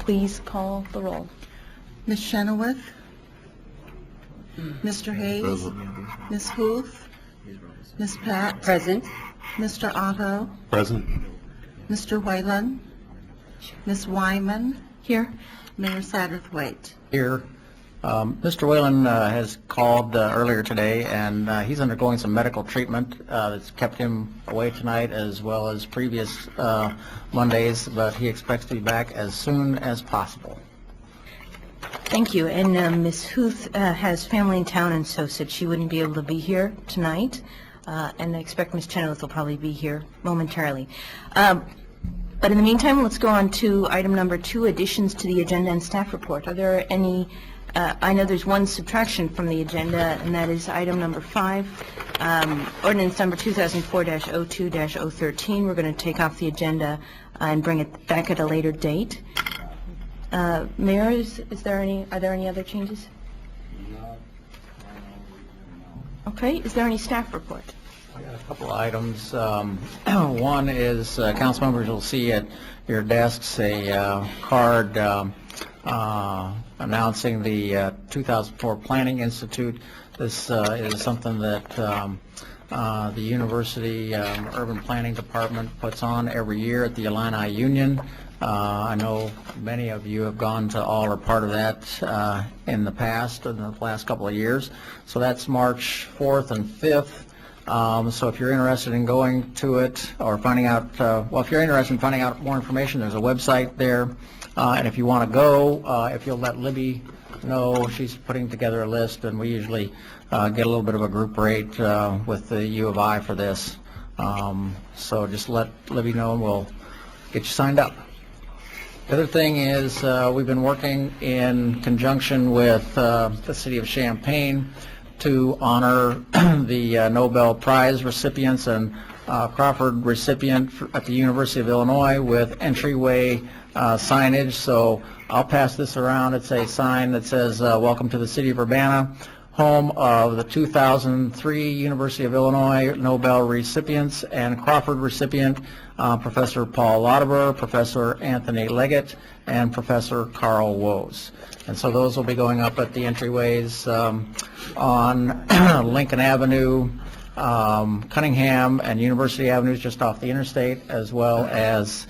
Please call the roll. Ms. Chenoweth? Mr. Hayes? Present. Ms. Huth? Ms. Pat? Present. Mr. Otto? Present. Mr. Whalen? Ms. Wyman? Here. Mayor Satterthwaite? Here. Mr. Whalen has called earlier today, and he's undergoing some medical treatment that's kept him away tonight as well as previous Mondays, but he expects to be back as soon as possible. Thank you. And Ms. Huth has family in town and so said she wouldn't be able to be here tonight. And I expect Ms. Chenoweth will probably be here momentarily. But in the meantime, let's go on to item number 2, additions to the agenda and staff report. Are there any, I know there's one subtraction from the agenda, and that is item number 5, ordinance number 2004-02-013. We're going to take off the agenda and bring it back at a later date. Mayor, are there any other changes? Okay, is there any staff report? I got a couple of items. One is council members will see at your desks a card announcing the 2004 Planning Institute. This is something that the University Urban Planning Department puts on every year at the Illini Union. I know many of you have gone to all or part of that in the past, in the last couple of years. So that's March 4th and 5th. So if you're interested in going to it or finding out, well, if you're interested in finding out more information, there's a website there. And if you want to go, if you'll let Libby know, she's putting together a list, and we usually get a little bit of a group rate with the U of I for this. So just let Libby know and we'll get you signed up. The other thing is we've been working in conjunction with the City of Champaign to honor the Nobel Prize recipients and Crawford recipient at the University of Illinois with entryway signage. So I'll pass this around. It's a sign that says, welcome to the City of Urbana, home of the 2003 University of Illinois Nobel recipients and Crawford recipient, Professor Paul Lauterbur, Professor Anthony Leggett, and Professor Carl Woes. And so those will be going up at the entryways on Lincoln Avenue, Cunningham, and University Avenues just off the interstate, as well as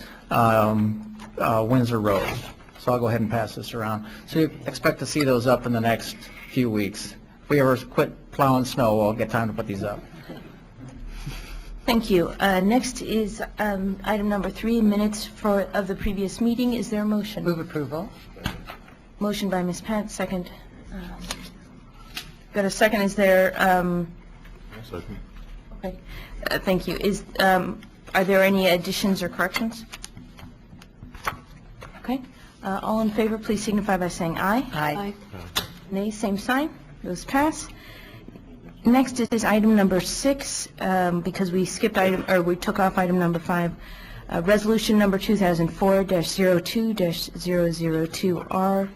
Windsor Road. So I'll go ahead and pass this around. So you expect to see those up in the next few weeks. If we ever quit plowing snow, we'll get time to put these up. Thank you. Next is item number 3, minutes of the previous meeting. Is there a motion? Move approval. Motion by Ms. Pat, second. Got a second. Is there? Second. Okay. Thank you. Are there any additions or corrections? Okay. All in favor, please signify by saying aye. Aye. Nay, same sign. Those pass. Next is item number 6, because we skipped we took off item number 5. Resolution number 2004-02-002R.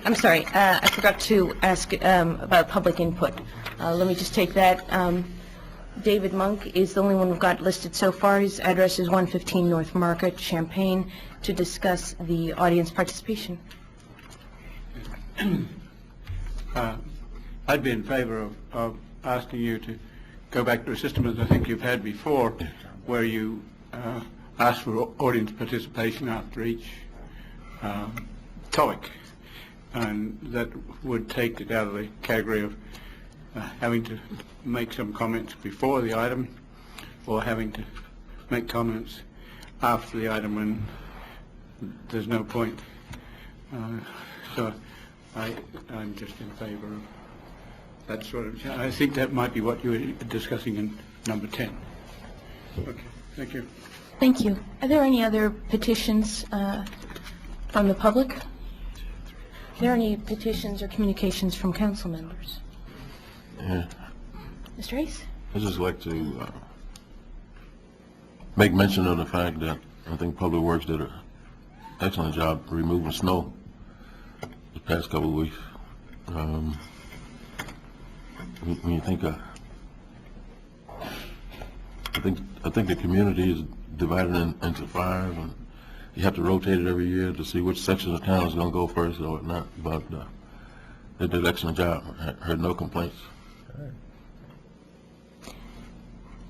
I'm sorry, I forgot to ask about public input. Let me just take that. David Monk is the only one we've got listed so far. His address is 115 North Market, Champaign, to discuss the audience participation. I'd be in favor of asking you to go back to a system as I think you've had before, where you ask for audience participation after each topic, and that would take it out of the category of having to make some comments before the item or having to make comments after the item when there's no point. So I'm just in favor of that sort of. I think that might be what you were discussing in number 10. Okay, thank you. Thank you. Are there any other petitions from the public? Are there any petitions or communications from council members? Yeah. Mr. Hayes? I'd just like to make mention of the fact that I think Public Works did an excellent job removing snow the past couple of weeks. When you think I think the community is divided into 5, and you have to rotate it every year to see which section of town is going to go first or not. But they did an excellent job. I heard no complaints.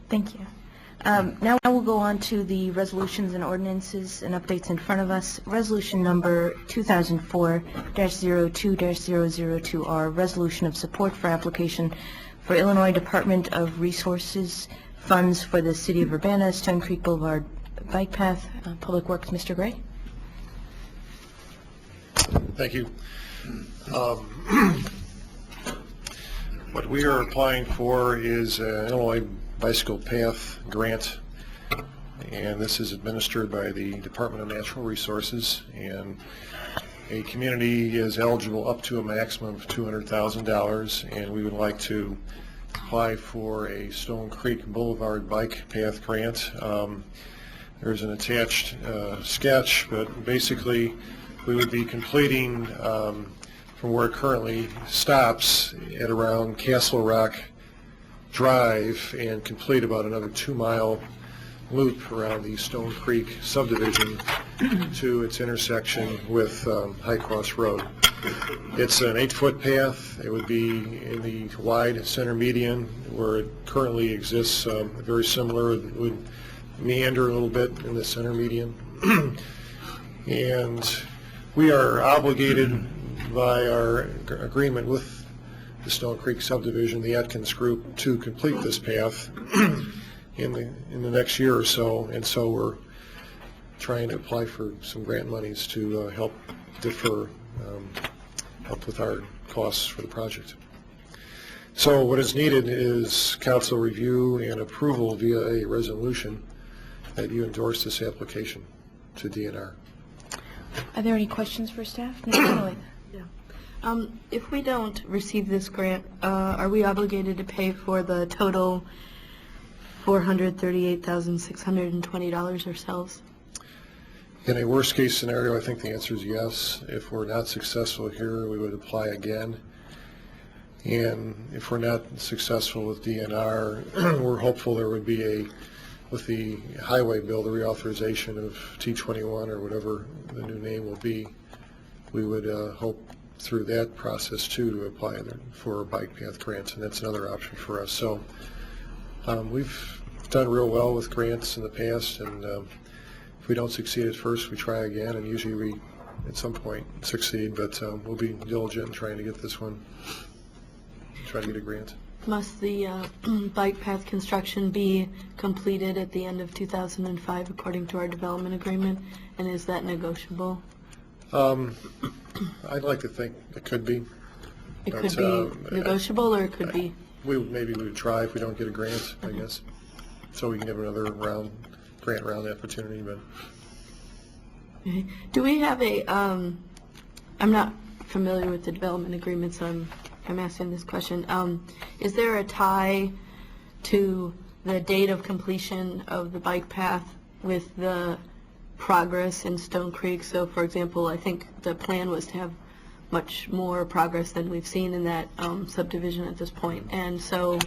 Thank you. Now we'll go on to the resolutions and ordinances and updates in front of us. Resolution number 2004-02-002R, resolution of support for application for Illinois Department of Resources funds for the City of Urbana, Stone Creek Boulevard Bike Path. Public Works, Mr. Gray. Thank you. What we are applying for is an Illinois Bicycle Path Grant, and this is administered by the Department of Natural Resources, and a community is eligible up to a maximum of $200,000, and we would like to apply for a Stone Creek Boulevard Bike Path Grant. There's an attached sketch, but basically we would be completing from where it currently stops at around Castle Rock Drive and complete about another 2-mile loop around the Stone Creek subdivision to its intersection with High Cross Road. It's an 8-foot path. It would be in the wide center median where it currently exists, very similar. It would meander a little bit in the center median. And we are obligated by our agreement with the Stone Creek subdivision, the Atkins Group, to complete this path in the next year or so, and so we're trying to apply for some grant monies to help defer, help with our costs for the project. So what is needed is council review and approval via a resolution that you endorse this application to DNR. Are there any questions for staff? Ms. Chenoweth? If we don't receive this grant, are we obligated to pay for the total $438,620 ourselves? In a worst-case scenario, I think the answer is yes. If we're not successful here, we would apply again. And if we're not successful with DNR, we're hopeful there would be with the highway bill, the reauthorization of T21 or whatever the new name will be, we would hope through that process too to apply for bike path grants, and that's another option for us. So we've done real well with grants in the past, and if we don't succeed at first, we try again, and usually we at some point succeed, but we'll be diligent in trying to get this one, try to get a grant. Must the bike path construction be completed at the end of 2005 according to our development agreement, and is that negotiable? I'd like to think it could be. It could be negotiable, or it could be... Maybe we would try if we don't get a grant, I guess, so we can have another grant round opportunity. But do we have a? I'm not familiar with the development agreement, so I'm asking this question. Is there a tie to the date of completion of the bike path with the progress in Stone Creek? So, for example, I think the plan was to have much more progress than we've seen in that subdivision at this point. And so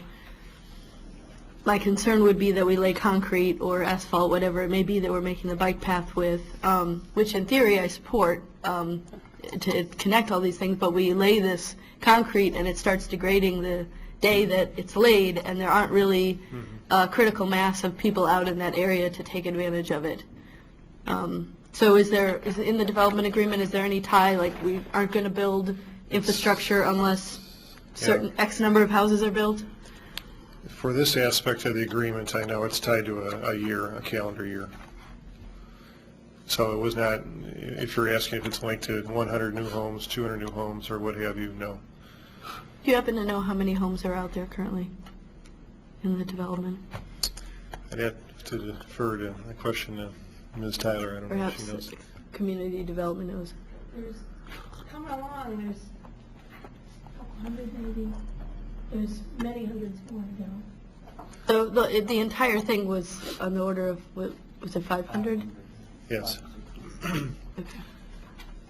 my concern would be that we lay concrete or asphalt, whatever it may be that we're making the bike path with, which in theory I support to connect all these things, but we lay this concrete and it starts degrading the day that it's laid, and there aren't really a critical mass of people out in that area to take advantage of it. So is in the development agreement, is there any tie, like we aren't going to build infrastructure unless certain X number of houses are built? for this aspect of the agreement, I know it's tied to a calendar year. So it was not, if you're asking if it's linked to 100 new homes, 200 new homes, or what have you, no. Do you happen to know how many homes are out there currently in the development? I'd have to defer to the question to Ms. Tyler. I don't know if she knows. Perhaps community development knows. There's, coming along, there's a couple hundred maybe. There's many hundreds more to go. So the entire thing was on the order of, was it 500? Yes. Okay.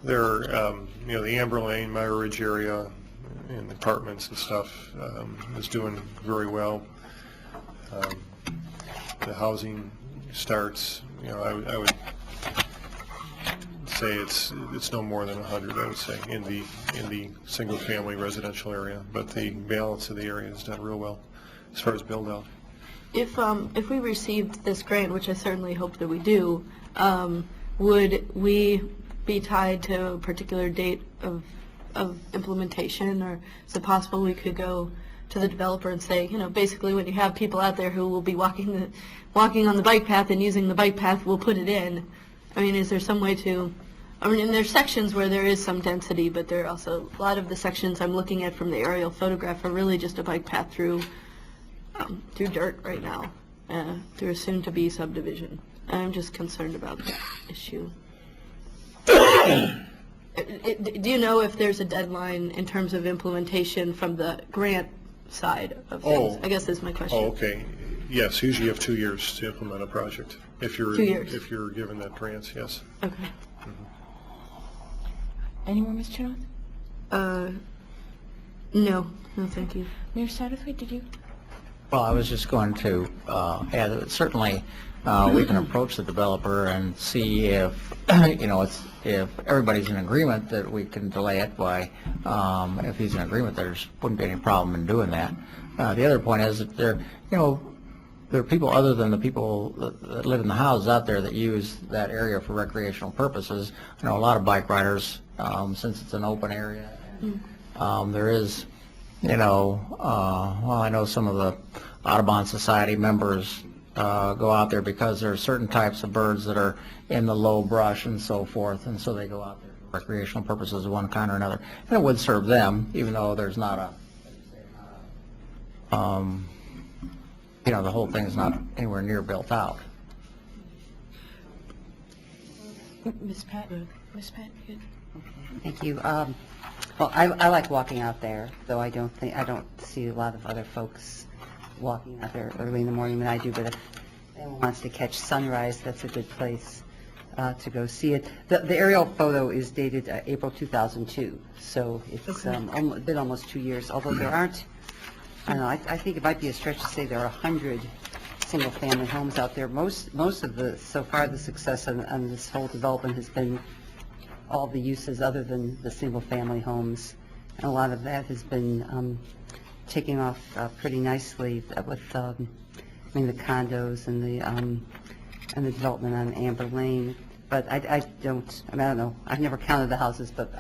There are, the Amber Lane, Meyer Ridge area, and apartments and stuff is doing very well. The housing starts, I would say it's no more than 100, I would say, in the single-family residential area, but the balance of the area is done real well as far as build-out. If we received this grant, which I certainly hope that we do, would we be tied to a particular date of implementation, or is it possible we could go to the developer and say, basically when you have people out there who will be walking on the bike path and using the bike path, we'll put it in. I mean, is there some way to, and there's sections where there is some density, but there are also a lot of the sections I'm looking at from the aerial photograph are really just a bike path through dirt right now, through a soon-to-be subdivision. And I'm just concerned about that issue. Do you know if there's a deadline in terms of implementation from the grant side of things? I guess that's my question. Oh, okay. Yes, usually you have 2 years to implement a project. If you're 2 years. If you're given that grant, yes. Okay. Any more, Ms. Chenoweth? No, thank you. Mayor Satterthwaite, did you? Well, I was just going to add that certainly we can approach the developer and see if, if everybody's in agreement that we can delay it by, if he's in agreement, there wouldn't be any problem in doing that. The other point is that there are people other than the people that live in the houses out there that use that area for recreational purposes. A lot of bike riders, since it's an open area. There is, I know some of the Audubon Society members go out there because there are certain types of birds that are in the low brush and so forth, and so they go out there for recreational purposes of one kind or another. And it would serve them, even though there's not a, the whole thing's not anywhere near built out. Ms. Pat? Ms. Pat, good. Thank you. Well, I like walking out there, though I don't see a lot of other folks walking out there early in the morning than I do. But if anyone wants to catch sunrise, that's a good place to go see it. The aerial photo is dated April 2002, so it's been almost 2 years. Although there aren't, I don't know. I think it might be a stretch to say there are 100 single-family homes out there. Most of so far the success on this whole development has been all the uses other than the single-family homes, and a lot of that has been taking off pretty nicely with the condos and the development on Amber Lane. But I don't know. I've never counted the houses, but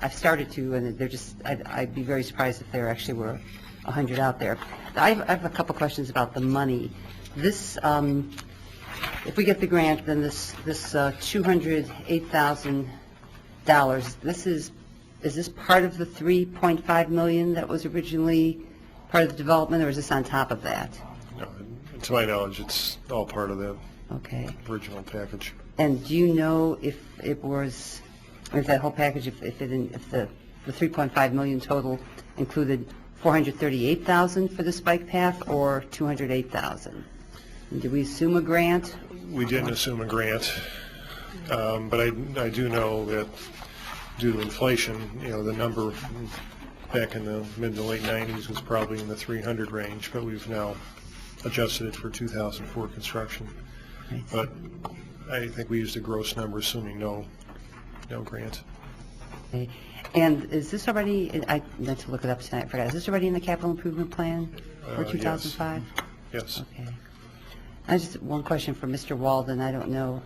I've started to, and they're just. I'd be very surprised if there actually were 100 out there. I have a couple questions about the money. This, if we get the grant, then this $208,000. Is this part of the $3.5 million that was originally part of the development, or is this on top of that? No, to my knowledge, it's all part of that original package. And do you know if it was, if that whole package, if the $3.5 million total included $438,000 for this bike path or $208,000? And did we assume a grant? We didn't assume a grant, but I do know that due to inflation, the number back in the mid to late 90s was probably in the 300 range, but we've now adjusted it for 2004 construction. But I think we used a gross number, assuming no grant. Okay. And is this already, I meant to look it up tonight, I forgot, is this already in the capital improvement plan for 2005? Yes. Okay. I just, one question for Mr. Walden, I don't know,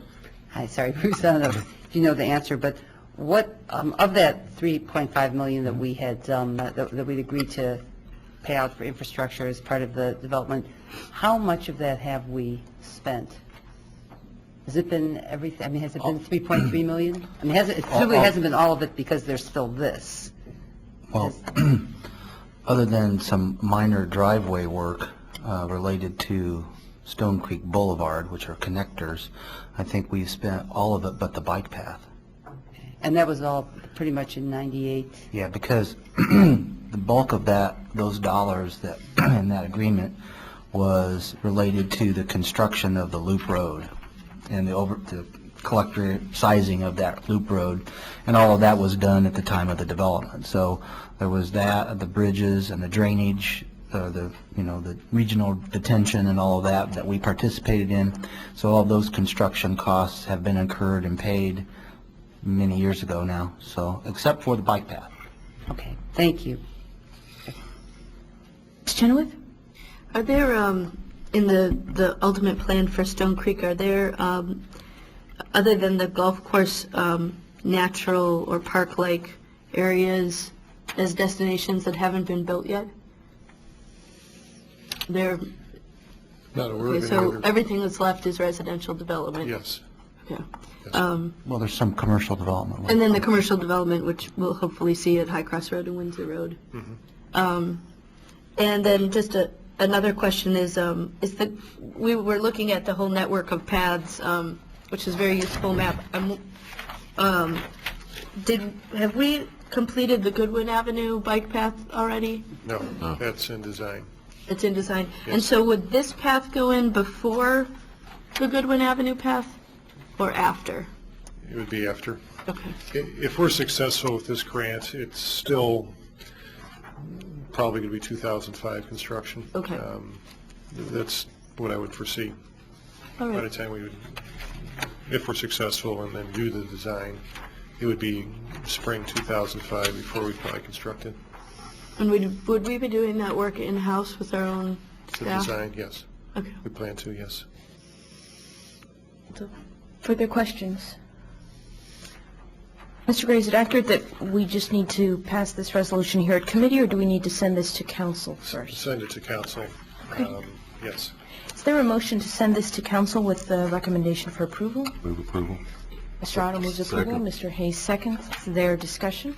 sorry, Bruce, I don't know if you know the answer, but what, of that $3.5 million that we had, that we'd agreed to pay out for infrastructure as part of the development, how much of that have we spent? Has it been everything? I mean, has it been 3.3 million? I mean, it certainly hasn't been all of it because there's still this. Well, other than some minor driveway work related to Stone Creek Boulevard, which are connectors, I think we've spent all of it but the bike path. Okay. And that was all pretty much in 98? Yeah, because the bulk of those dollars that in that agreement was related to the construction of the loop road and the collector sizing of that loop road, and all of that was done at the time of the development. So there was that, the bridges and the drainage, the regional detention and all of that we participated in. So all of those construction costs have been incurred and paid many years ago now, so, except for the bike path. Okay, thank you. Ms. Chenoweth? Are there, in the ultimate plan for Stone Creek, are there, other than the golf course, natural or park-like areas as destinations that haven't been built yet? There, Not aware okay, of any so other. everything that's left is residential development? Yes. Okay. Well, there's some commercial development. And then the commercial development, which we'll hopefully see at High Cross Road and Windsor Road. And then just another question is we were looking at the whole network of paths, which is a very useful map. Have we completed the Goodwin Avenue bike path already? No, that's in design. It's in design. Yes. And so would this path go in before the Goodwin Avenue path or after? It would be after. Okay. If we're successful with this grant, it's still probably going to be 2005 construction. Okay. That's what I would foresee. All By the right. time we would, if we're successful and then do the design, it would be spring 2005 before we probably construct it. And would we be doing that work in-house with our own The staff? design, yes. Okay. We plan to, yes. Further questions? Mr. Gray, is it accurate that we just need to pass this resolution here at committee, or do we need to send this to council first? Send it to council. Okay. Yes. Is there a motion to send this to council with the recommendation for approval? Move approval. Mr. Otto moves approval. Second. Mr. Hayes seconds. Is there discussion?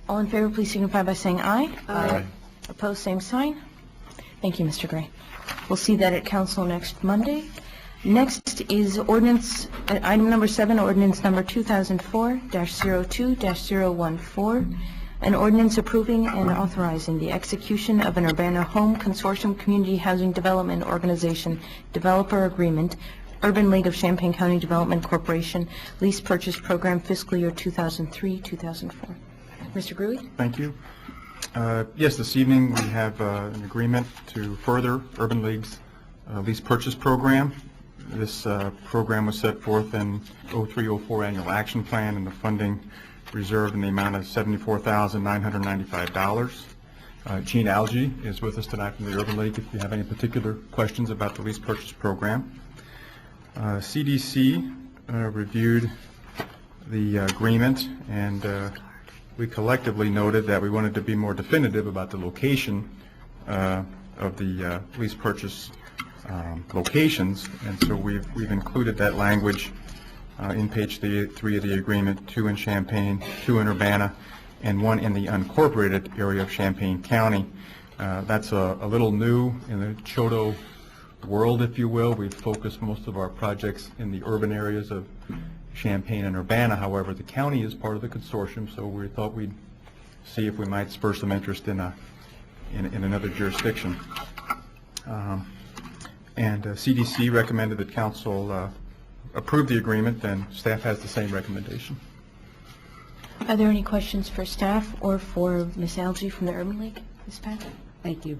All in favor, please signify by saying aye. Aye. Opposed, same sign. Thank you, Mr. Gray. We'll see that at council next Monday. Next is ordinance, item number 7, ordinance number 2004-02-014, an ordinance approving and authorizing the execution of an Urbana Home Consortium Community Housing Development Organization Developer Agreement, Urban League of Champaign County Development Corporation, Lease Purchase Program fiscal year 2003-2004. Mr. Gruey? Thank you. Yes, this evening we have an agreement to further Urban League's lease purchase program. This program was set forth in 03-04 annual action plan, and the funding reserved in the amount of $74,995. Gene Algie is with us tonight from the Urban League if you have any particular questions about the lease purchase program. CDC reviewed the agreement, and we collectively noted that we wanted to be more definitive about the location of the lease purchase locations, and so we've included that language in page 3 of the agreement, 2 in Champaign, 2 in Urbana, and 1 in the unincorporated area of Champaign County. That's a little new in the Choto world, if you will. We've focused most of our projects in the urban areas of Champaign and Urbana. However, the county is part of the consortium, so we thought we'd see if we might spur some interest in another jurisdiction. And CDC recommended that council approve the agreement, and staff has the same recommendation. Are there any questions for staff or for Ms. Algie from the Urban League? Ms. Pat? Thank you.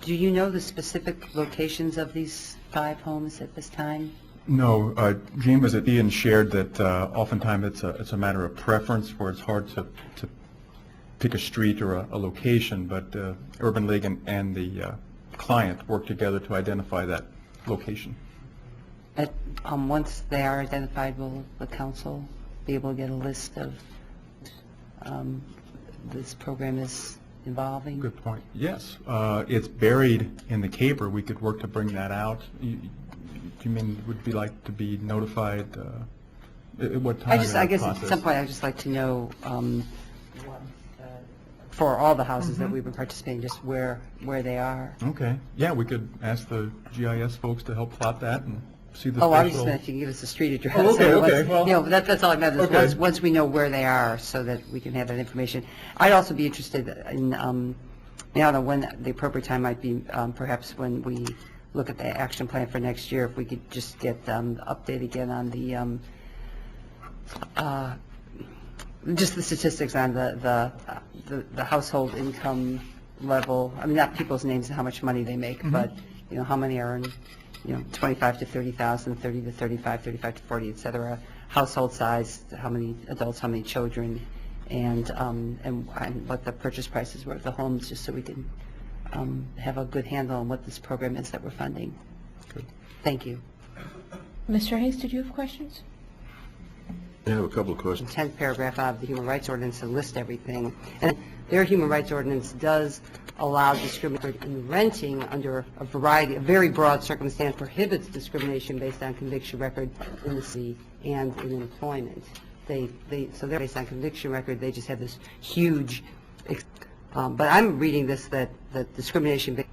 Do you know the specific locations of these 5 homes at this time? No, Gene was at E and shared that oftentimes it's a matter of preference, where it's hard to pick a street or a location, but Urban League and the client work together to identify that location. Once they are identified, will the council be able to get a list of this program is involving? Good point. Yes, it's buried in the caper. We could work to bring that out. Do you mean would be like to be notified at what time? I guess at some point I'd just like to know for all the houses that we've been participating, just where they are. Okay. Yeah, we could ask the GIS folks to help plot that and see the Oh, I was special. just meant if you can give us the street address. Oh, okay, Once- okay, well- You know, that's all I meant, is Okay. once we know where they are, so that we can have that information. I'd also be interested in, I don't know when the appropriate time might be, perhaps when we look at the action plan for next year, if we could just get update again on the, just the statistics on the household income level. I mean, not people's names and how much money they make, but, how many are in, 25 to 30,000, 30 to 35, 35 to 40, et cetera. household size, how many adults, how many children, and what the purchase prices were of the homes, just so we can have a good handle on what this program is that we're funding. Good. Thank you. Mr. Hayes, did you have questions? I have a couple of questions. 10th paragraph out of the Human Rights Ordinance to list everything. And their Human Rights Ordinance does allow discrimination in renting under a variety, a very broad circumstance, prohibits discrimination based on conviction record in the city and in employment. So they're based on conviction record, they just have this huge, but I'm reading this that discrimination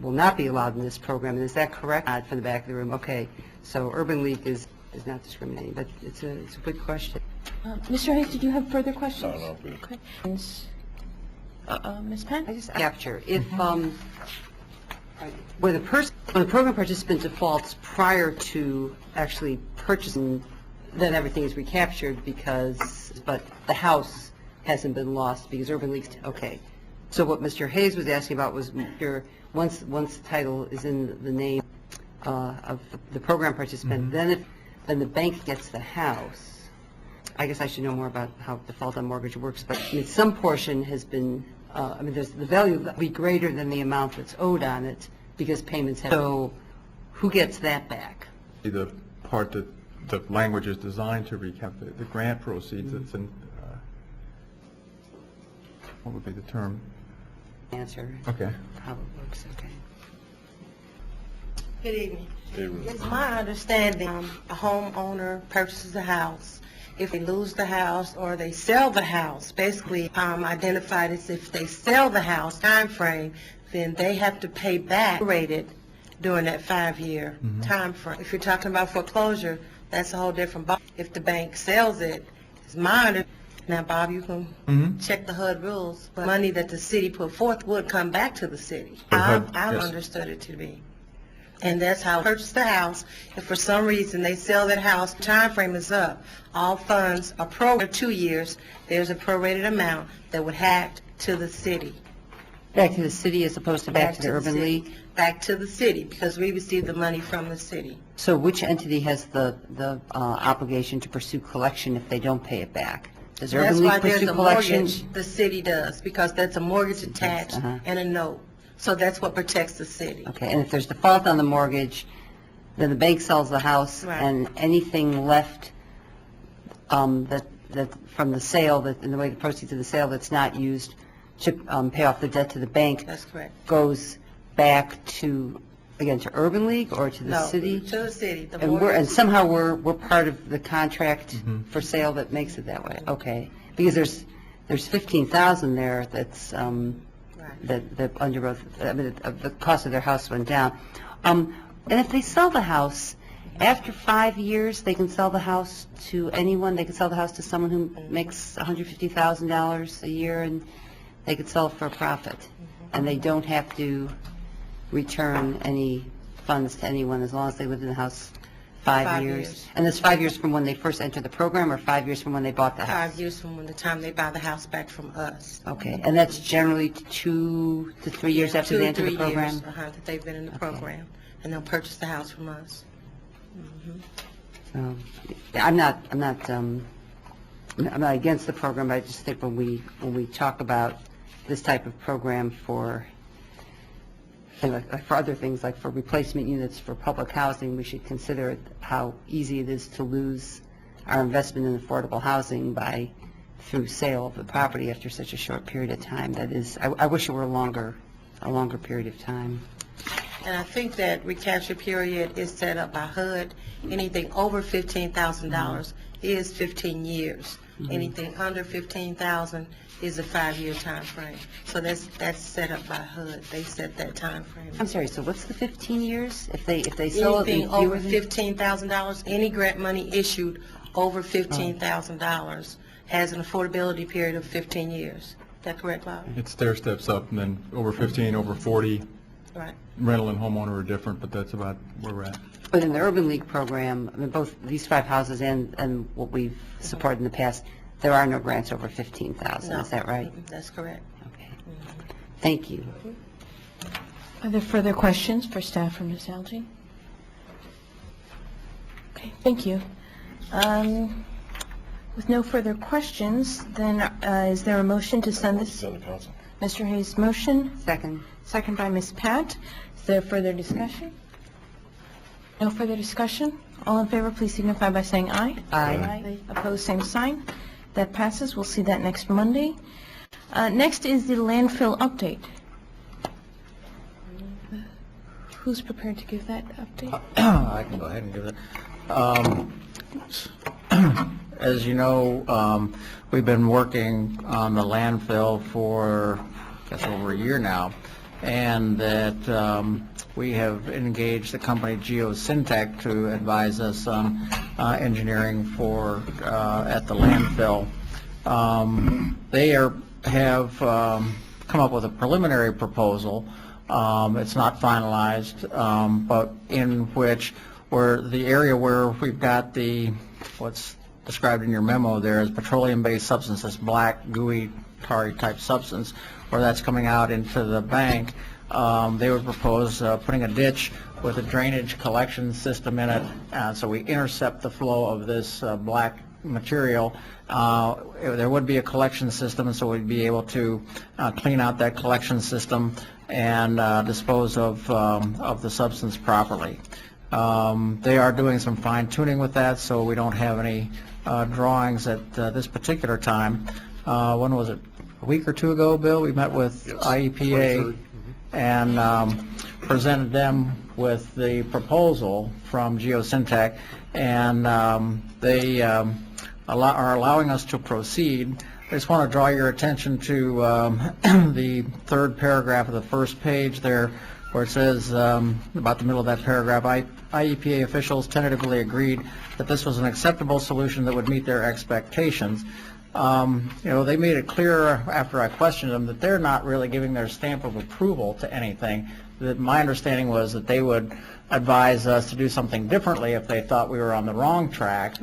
will not be allowed in this program. And is that correct? From the back of the room. Okay. So Urban League is not discriminating, but it's a good question. Mr. Hayes, did you have further questions? No, please. Okay. Ms. Penn? I just capture if when a program participant defaults prior to actually purchasing, then everything is recaptured but the house hasn't been lost because Urban League's okay. So what Mr. Hayes was asking about was once the title is in the name of the program participant, then the bank gets the house. I guess I should know more about how default on mortgage works, but I mean, some portion has been, the value will be greater than the amount that's owed on it because payments have. So who gets that back? The part that the language is designed to recap, the grant proceeds, it's in, what would be the term? Answer. Okay. How it works, okay. Good evening. It's my understanding a homeowner purchases a house. If they lose the house or they sell the house, basically identified as if they sell the house time frame, then they have to pay back rated during that 5-year time frame. If you're talking about foreclosure, that's a whole different ball. If the bank sells it, it's mine. Now, Bob, you can check the HUD rules, but money that the city put forth would come back to the city. I've understood it to be. And that's how purchase the house. If for some reason they sell that house, time frame is up. All funds are prorated 2 years. There's a prorated amount that would hack to the city. Back to the city as opposed to back to the Urban League? Back to the city because we receive the money from the city. So which entity has the obligation to pursue collection if they don't pay it back? Does Urban League pursue collection? That's why there's a mortgage, the city does, because that's a mortgage attached and a note. So that's what protects the city. Okay, and if there's default on the mortgage, then the bank sells the house, and anything left that from the sale, that in the way the proceeds of the sale that's not used to pay off the debt to the bank, that's correct, goes back to Urban League or to the city? No, to the city. And somehow we're part of the contract for sale that makes it that way. Okay, because there's $15,000 there that's that underwrote, the cost of their house went down. And if they sell the house, after 5 years, they can sell the house to anyone? They can sell the house to someone who makes $150,000 a year, and they could sell it for a profit. And they don't have to return any funds to anyone as long as they lived in the house 5 years. And that's 5 years from when they first entered the program, or 5 years from when they bought the house? 5 years from the time they buy the house back from us. Okay, and that's generally 2 to 3 years after they enter the program? 2 to 3 years that they've been in the program, and they'll purchase the house from us. I'm not against the program, but I just think when we talk about this type of program for other things, like for replacement units for public housing, we should consider how easy it is to lose our investment in affordable housing through sale of the property after such a short period of time. That is, I wish it were a longer period of time. And I think that recapture period is set up by HUD. Anything over $15,000 is 15 years. Anything under $15,000 is a 5-year time frame. So that's set up by HUD. They set that time frame. I'm sorry. So what's the 15 years? If they sell anything it over $15,000, any grant money issued over $15,000 has an affordability period of 15 years. Is that correct, Bob? It stair steps up, and then over 15, over 40. Right. Rental and homeowner are different, but that's about where we're at. But in the Urban League program, I mean, both these 5 houses and what we've supported in the past, there are no grants over $15,000. No. Is that right? That's correct. Okay. Thank you. Are there further questions for staff from Ms. Algie? Okay, thank you. With no further questions, then is there a motion to send this? Send to council. Mr. Hayes' motion, Second. second by Ms. Pat. Is there further discussion? No further discussion? All in favor, please signify by saying aye. Aye. Opposed, same sign. That passes. We'll see that next Monday. Next is the landfill update. Who's prepared to give that update? I can go ahead and give it. As you know, we've been working on the landfill for, I guess, over a year now, and that we have engaged the company Geosyntec to advise us on engineering for at the landfill. They have come up with a preliminary proposal. It's not finalized, but in which the area where we've got what's described in your memo there as petroleum-based substance, this black, gooey, tarry type substance, where that's coming out into the bank, they would propose putting a ditch with a drainage collection system in it, so we intercept the flow of this black material. There would be a collection system, and so we'd be able to clean out that collection system and dispose of the substance properly. They are doing some fine-tuning with that, so we don't have any drawings at this particular time. When was it? A week or two ago, Bill, we met with IEPA and presented them with the proposal from Geosyntec, and they are allowing us to proceed. I just want to draw your attention to the third paragraph of the first page there, where it says, about the middle of that paragraph, IEPA officials tentatively agreed that this was an acceptable solution that would meet their expectations. They made it clear after I questioned them that they're not really giving their stamp of approval to anything. That my understanding was that they would advise us to do something differently if they thought we were on the wrong track.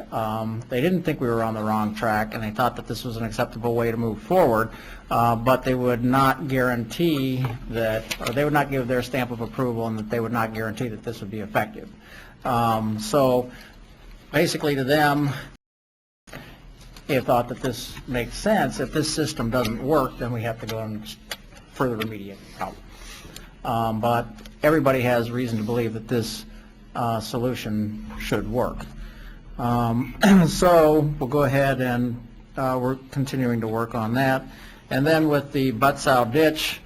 They didn't think we were on the wrong track, and they thought that this was an acceptable way to move forward, but they would not guarantee that, or they would not give their stamp of approval, and that they would not guarantee that this would be effective. So basically to them, they thought that this makes sense. If this system doesn't work, then we have to go and further remediate out. But everybody has reason to believe that this solution should work. So we'll go ahead and we're continuing to work on that. And then with the Butzow ditch,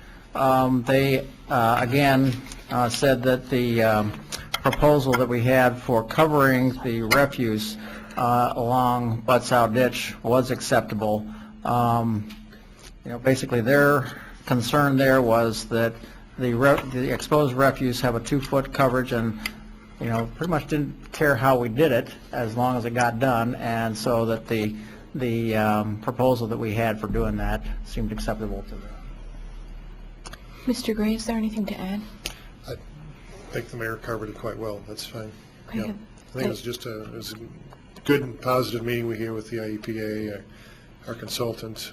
they again said that the proposal that we had for covering the refuse along Butzow ditch was acceptable. Basically their concern there was that the exposed refuse have a 2-foot coverage, and pretty much didn't care how we did it as long as it got done, and so that the proposal that we had for doing that seemed acceptable to them. Mr. Gray, is there anything to add? I think the mayor covered it quite well. That's fine. Okay. Yeah. I think it was a good and positive meeting we had with the IEPA. Our consultant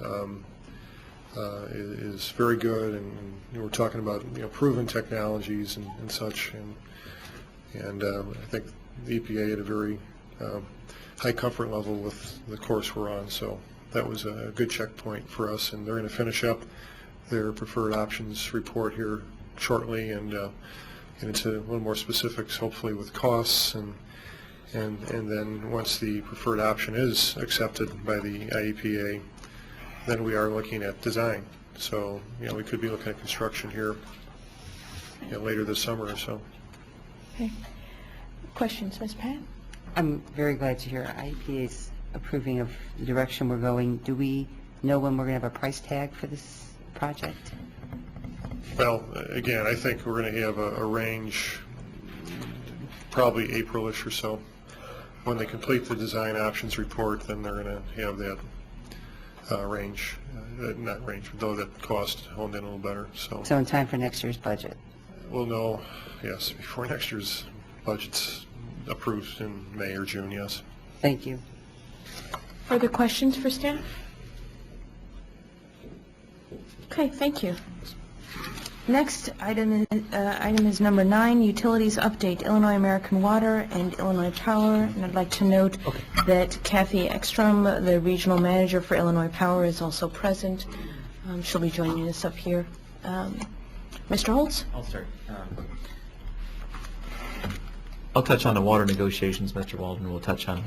is very good, and we're talking about proven technologies and such, and I think the EPA had a very high comfort level with the course we're on, so that was a good checkpoint for us, and they're going to finish up their preferred options report here shortly and get into a little more specifics, hopefully with costs, and then once the preferred option is accepted by the IEPA, then we are looking at design. So, we could be looking at construction here later this summer or so. Okay. Questions, Ms. Pat? I'm very glad to hear IEPA is approving of the direction we're going. Do we know when we're going to have a price tag for this project? Well, again, I think we're going to have a range, probably April-ish or so. When they complete the design options report, then they're going to have that range, not range, though that cost honed in a little better. So in time for next year's budget? We'll know, yes, before next year's budget's approved in May or June, yes. Thank you. Further questions for staff? Okay, thank you. Next item is number 9, Utilities Update, Illinois American Water and Illinois Power. And I'd like to note that Kathy Ekstrom, the Regional Manager for Illinois Power, is also present. She'll be joining us up here. Mr. Holtz? I'll start. I'll touch on the water negotiations. Mr. Walden will touch on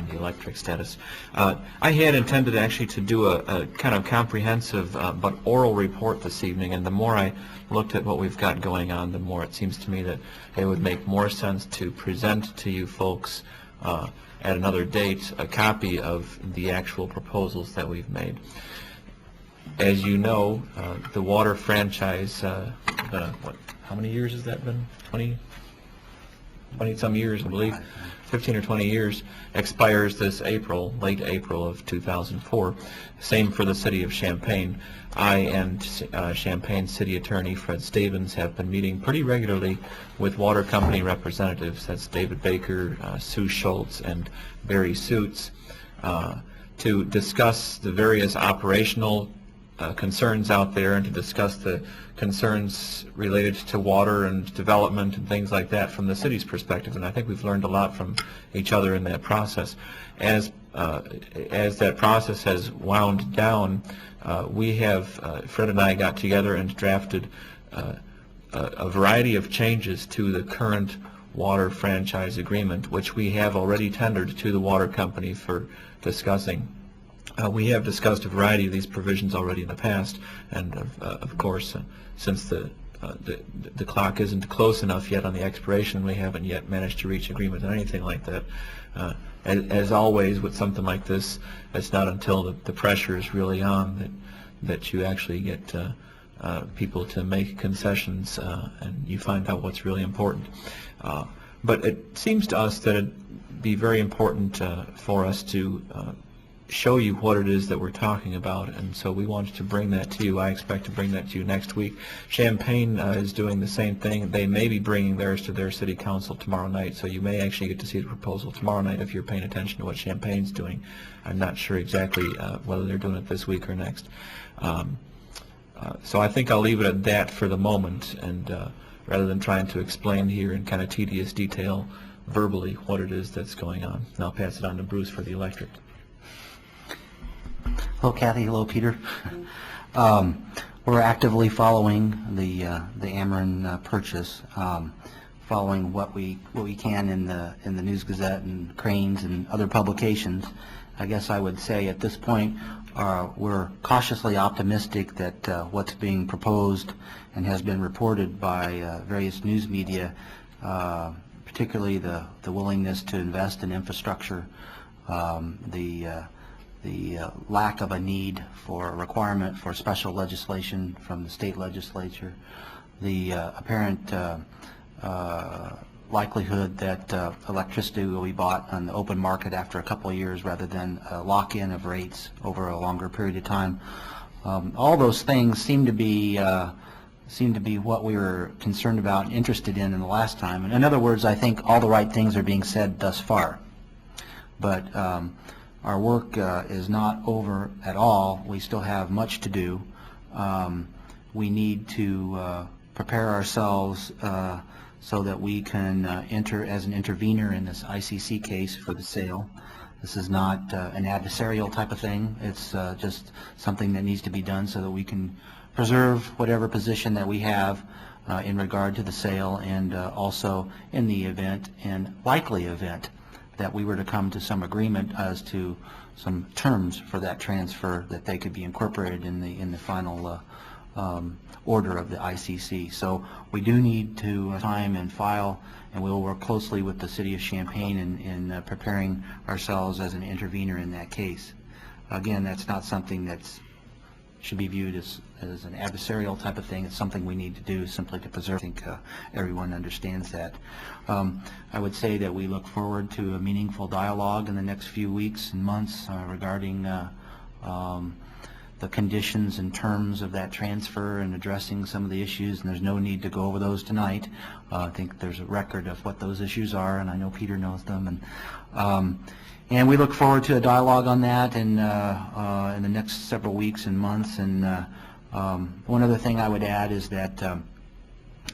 the electric status. I had intended actually to do a kind of comprehensive but oral report this evening, and the more I looked at what we've got going on, the more it seems to me that it would make more sense to present to you folks at another date a copy of the actual proposals that we've made. As you know, the water franchise, how many years has that been? 20-some years, I believe, 15 or 20 years, expires this April, late April of 2004. Same for the city of Champaign. I and Champaign City Attorney Fred Stavens have been meeting pretty regularly with water company representatives, that's David Baker, Sue Schultz, and Barry Suits, to discuss the various operational concerns out there and to discuss the concerns related to water and development and things like that from the city's perspective. And I think we've learned a lot from each other in that process. As that process has wound down, we have, Fred and I got together and drafted a variety of changes to the current water franchise agreement, which we have already tendered to the water company for discussing. We have discussed a variety of these provisions already in the past, and of course, since the clock isn't close enough yet on the expiration, we haven't yet managed to reach agreement on anything like that. As always with something like this, it's not until the pressure is really on that you actually get people to make concessions and you find out what's really important. But it seems to us that it'd be very important for us to show you what it is that we're talking about, and so we wanted to bring that to you. I expect to bring that to you next week. Champaign is doing the same thing. They may be bringing theirs to their city council tomorrow night, so you may actually get to see the proposal tomorrow night if you're paying attention to what Champaign's doing. I'm not sure exactly whether they're doing it this week or next. So I think I'll leave it at that for the moment, and rather than trying to explain here in kind of tedious detail verbally what it is that's going on. And I'll pass it on to Bruce for the electric. Hello, Kathy. Hello, Peter. We're actively following the Ameren purchase, following what we can in the News Gazette and Cranes and other publications. I guess I would say at this point we're cautiously optimistic that what's being proposed and has been reported by various news media, particularly the willingness to invest in infrastructure, the lack of a need for a requirement for special legislation from the state legislature, the apparent likelihood that electricity will be bought on the open market after a couple of years rather than a lock-in of rates over a longer period of time. All those things seem to be what we were concerned about and interested in the last time. And in other words, I think all the right things are being said thus far. But our work is not over at all. We still have much to do. We need to prepare ourselves so that we can enter as an intervener in this ICC case for the sale. This is not an adversarial type of thing. It's just something that needs to be done so that we can preserve whatever position that we have in regard to the sale, and also in the event and likely event that we were to come to some agreement as to some terms for that transfer, that they could be incorporated in the final order of the ICC. So we do need to time and file, and we'll work closely with the City of Champaign in preparing ourselves as an intervener in that case. Again, that's not something that's should be viewed as an adversarial type of thing. It's something we need to do simply to preserve. I think everyone understands that. I would say that we look forward to a meaningful dialogue in the next few weeks and months regarding the conditions and terms of that transfer and addressing some of the issues, and there's no need to go over those tonight. I think there's a record of what those issues are, and I know Peter knows them. And we look forward to a dialogue on that in the next several weeks and months. And one other thing I would add is that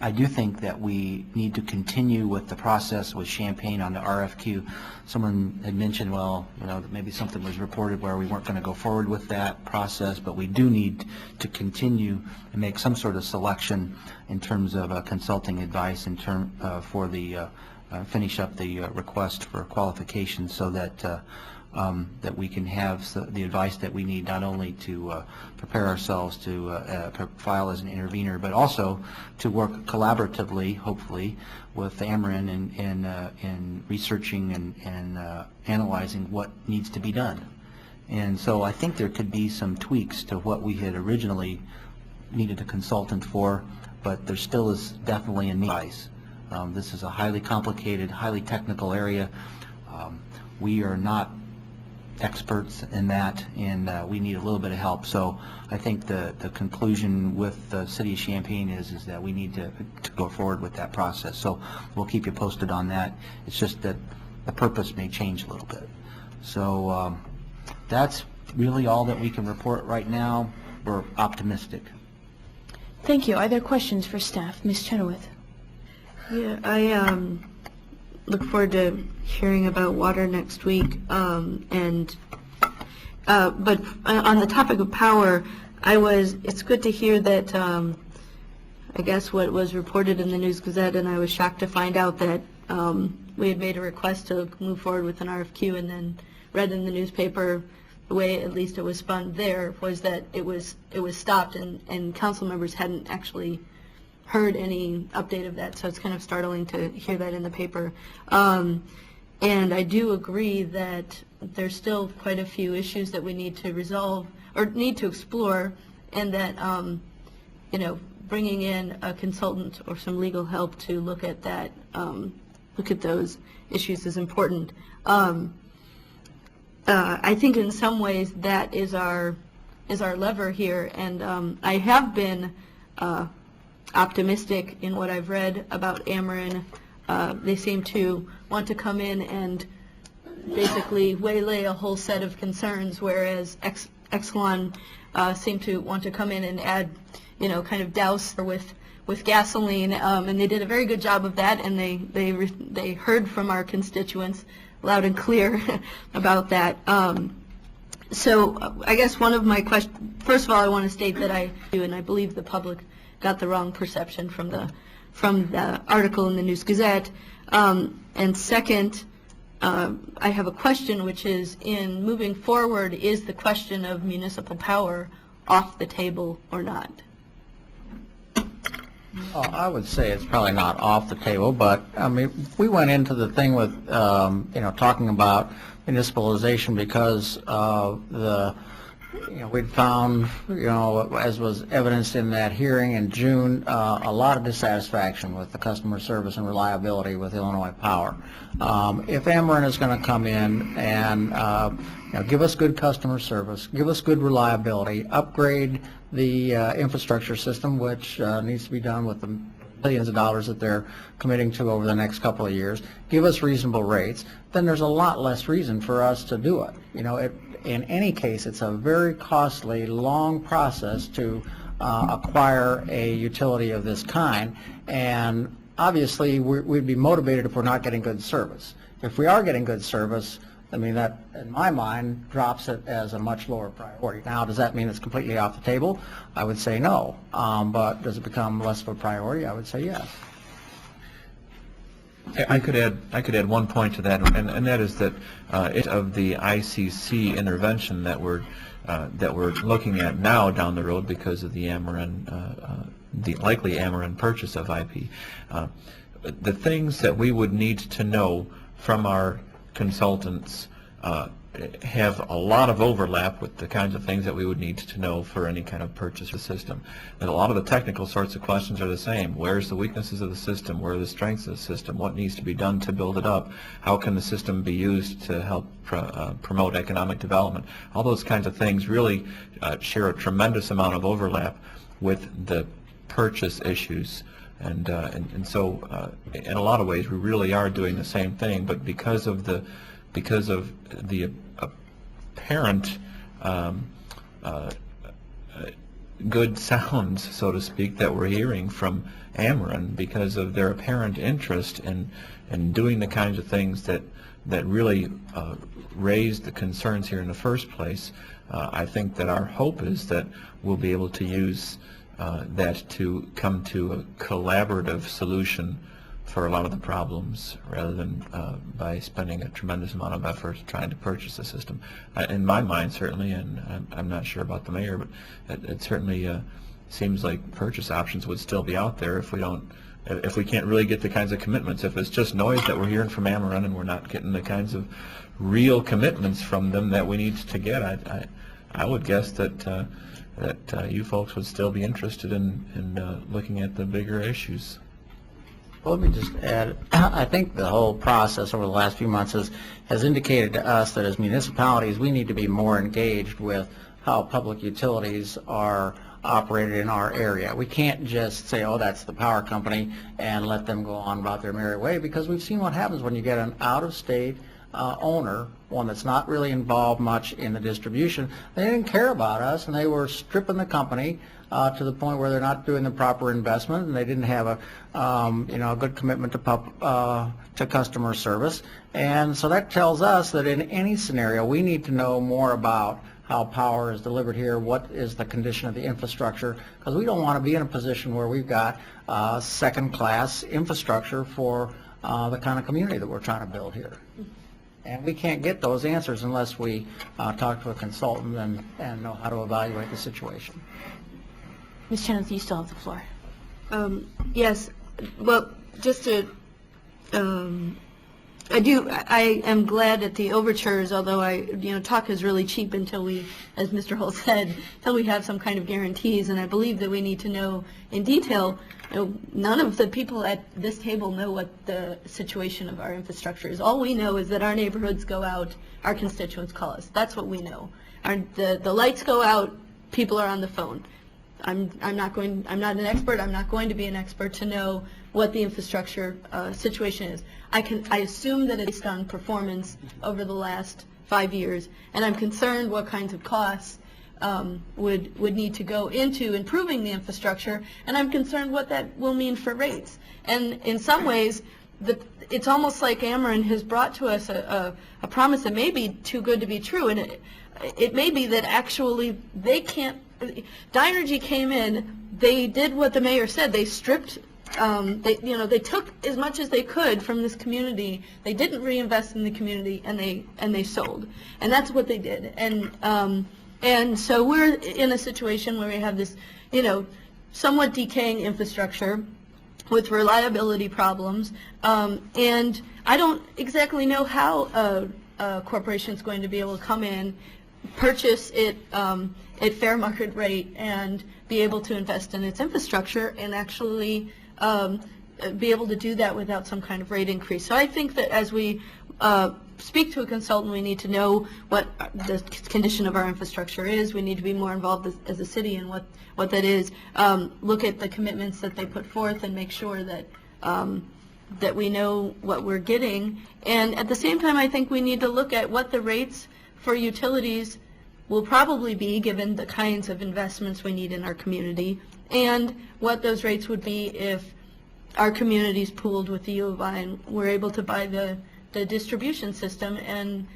I do think that we need to continue with the process with Champaign on the RFQ. Someone had mentioned, well, that maybe something was reported where we weren't going to go forward with that process, but we do need to continue and make some sort of selection in terms of consulting advice for the finish up the request for qualifications, so that that we can have the advice that we need, not only to prepare ourselves to file as an intervener, but also to work collaboratively, hopefully, with Ameren in researching and analyzing what needs to be done. And so I think there could be some tweaks to what we had originally needed a consultant for, but there still is definitely a need. This is a highly complicated, highly technical area. We are not experts in that, and we need a little bit of help. So I think the conclusion with the City of Champaign is that we need to go forward with that process. So we'll keep you posted on that. It's just that the purpose may change a little bit. So that's really all that we can report right now. We're optimistic. Thank you. Are there questions for staff? Ms. Chenoweth? Yeah, I look forward to hearing about water next week. But on the topic of power, it's good to hear that, I guess what was reported in the News Gazette, and I was shocked to find out that we had made a request to move forward with an RFQ, and then read in the newspaper, the way at least it was spun there, was that it was stopped, and council members hadn't actually heard any update of that, so it's kind of startling to hear that in the paper. And I do agree that there's still quite a few issues that we need to resolve or need to explore, and that bringing in a consultant or some legal help to look at that, look at those issues is important. I think in some ways that is our lever here, and I have been optimistic in what I've read about Ameren. They seem to want to come in and basically waylay a whole set of concerns, whereas Exelon seem to want to come in and add, kind of douse with gasoline, and they did a very good job of that, and they heard from our constituents loud and clear about that. So I guess one of my questions, first of all, I want to state that I do, and I believe the public got the wrong perception from the article in the News Gazette. And second, I have a question, which is, in moving forward, is the question of municipal power off the table or not? Well, I would say it's probably not off the table, but I mean, we went into the thing with talking about municipalization because we'd found, as was evidenced in that hearing in June, a lot of dissatisfaction with the customer service and reliability with Illinois Power. If Ameren is going to come in and give us good customer service, give us good reliability, upgrade the infrastructure system, which needs to be done with the billions of dollars that they're committing to over the next couple of years, give us reasonable rates, then there's a lot less reason for us to do it. In any case, it's a very costly, long process to acquire a utility of this kind, and obviously we'd be motivated if we're not getting good service. If we are getting good service, I mean, that, in my mind, drops it as a much lower priority. Now, does that mean it's completely off the table? I would say no. But does it become less of a priority? I would say yes. I could add one point to that, and that is that of the ICC intervention that we're looking at now down the road because of the the likely Ameren purchase of IP, the things that we would need to know from our consultants have a lot of overlap with the kinds of things that we would need to know for any kind of purchase of the system. And a lot of the technical sorts of questions are the same. Where's the weaknesses of the system? Where are the strengths of the system? What needs to be done to build it up? How can the system be used to help promote economic development? All those kinds of things really share a tremendous amount of overlap with the purchase issues. And so in a lot of ways we really are doing the same thing, but because of the apparent good sounds, so to speak, that we're hearing from Ameren because of their apparent interest in doing the kinds of things that really raised the concerns here in the first place. I think that our hope is that we'll be able to use that to come to a collaborative solution for a lot of the problems rather than by spending a tremendous amount of effort trying to purchase the system. In my mind, certainly, and I'm not sure about the mayor, but it certainly seems like purchase options would still be out there if we can't really get the kinds of commitments. If it's just noise that we're hearing from Ameren and we're not getting the kinds of real commitments from them that we need to get, I would guess that you folks would still be interested in looking at the bigger issues. Well, let me just add, I think the whole process over the last few months has indicated to us that as municipalities, we need to be more engaged with how public utilities are operated in our area. We can't just say, oh, that's the power company, and let them go on about their merry way, because we've seen what happens when you get an out-of-state owner, one that's not really involved much in the distribution. They didn't care about us, and they were stripping the company to the point where they're not doing the proper investment, and they didn't have a good commitment to customer service. And so that tells us that in any scenario, we need to know more about how power is delivered here, what is the condition of the infrastructure, because we don't want to be in a position where we've got second-class infrastructure for the kind of community that we're trying to build here. And we can't get those answers unless we talk to a consultant and know how to evaluate the situation. Ms. Chenoweth, you still have the floor. Yes, well, just to, I am glad at the overtures, although talk is really cheap until we, as Mr. Hull said, until we have some kind of guarantees, and I believe that we need to know in detail. None of the people at this table know what the situation of our infrastructure is. All we know is that our neighborhoods go out, our constituents call us. That's what we know. The lights go out, people are on the phone. I'm not an expert. I'm not going to be an expert to know what the infrastructure situation is. I assume that it's based on performance over the last 5 years, and I'm concerned what kinds of costs would need to go into improving the infrastructure, and I'm concerned what that will mean for rates. And in some ways, it's almost like Ameren has brought to us a promise that may be too good to be true, and it may be that actually they can't. Dynergy came in, they did what the mayor said, they stripped, they took as much as they could from this community, they didn't reinvest in the community, and they sold. And that's what they did. And so we're in a situation where we have this, somewhat decaying infrastructure with reliability problems, and I don't exactly know how a corporation's going to be able to come in, purchase it at fair market rate, and be able to invest in its infrastructure and actually be able to do that without some kind of rate increase. So I think that as we speak to a consultant, we need to know what the condition of our infrastructure is. We need to be more involved as a city in what that is. Look at the commitments that they put forth and make sure that that we know what we're getting. And at the same time, I think we need to look at what the rates for utilities will probably be, given the kinds of investments we need in our community, and what those rates would be if our communities pooled with the U of I and we're able to buy the distribution system and